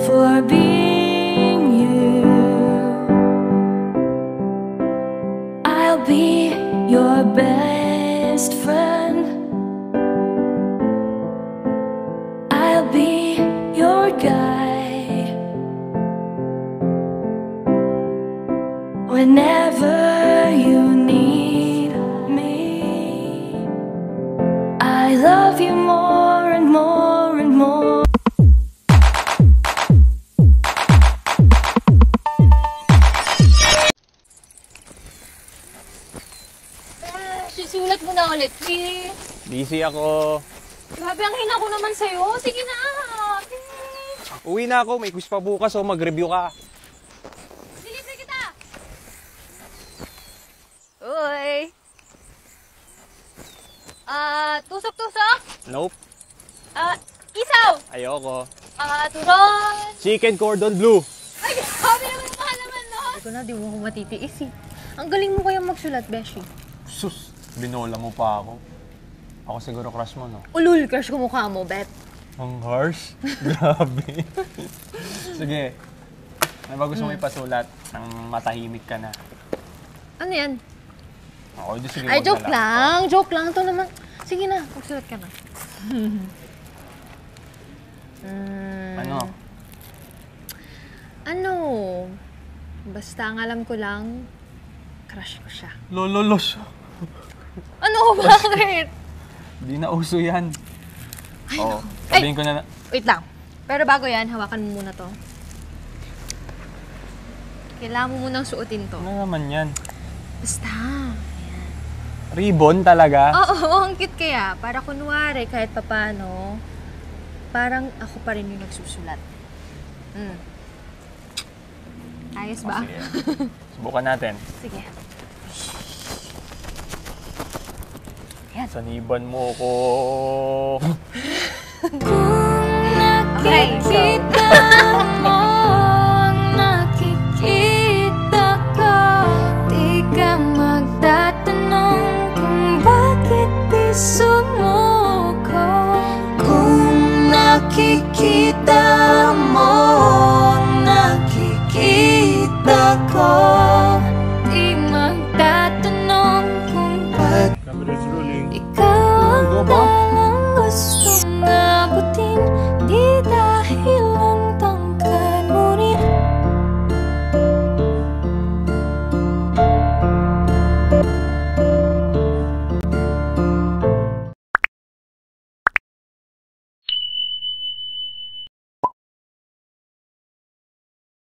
for being you. I'll be your best friend. I'll be your guide whenever you need me. I love you more and more and more. Susulat mo na ulit, please. Busy ako. Grabe, ang hina ko naman sa'yo. Sige na. Uwi na ako. May quiz pa bukas, so mag-review ka. Dilibre kita. Uy. Tusok-tusok? Nope. Isaw. Ayoko. Turon. Chicken cordon bleu. Ay, sabi naman yung mahalaman, no? Ito na, di mo ako matitiis eh. Ang galing mo kayang magsulat, Beshi. Sus, binola mo pa ako. Ako siguro crush mo, no? Ulul, crush ko mukha mo, Bet. Ang harsh? Grabe. Sige. Ano ba gusto mo ipasulat? Nang matahimik ka na. Ano yan? Ako, di sige. Ay, wag joke na lang. lang. Joke lang. Ito naman. Sige na, magsulat ka na. Ano? Ano? Basta ang alam ko lang, crush ko siya. Lololos. Ano? Bakit? Di na uso yan. Ay, Oo. naku. Sabihin ko na. Wait lang. Pero bago yan, hawakan mo muna to. Kailangan mo munang suotin to. Ano naman yan? Basta. Ribbon talaga? Oo, ang cute kaya. Para kunwari, kahit papano, parang ako pa rin yung nagsusulat. Ayos ba? Sige. Subukan natin. Sige. Saniban mo ko. Okay, so. Nakikita ka, di ka magtatanong kung bakit di sumuko. Kung nakikita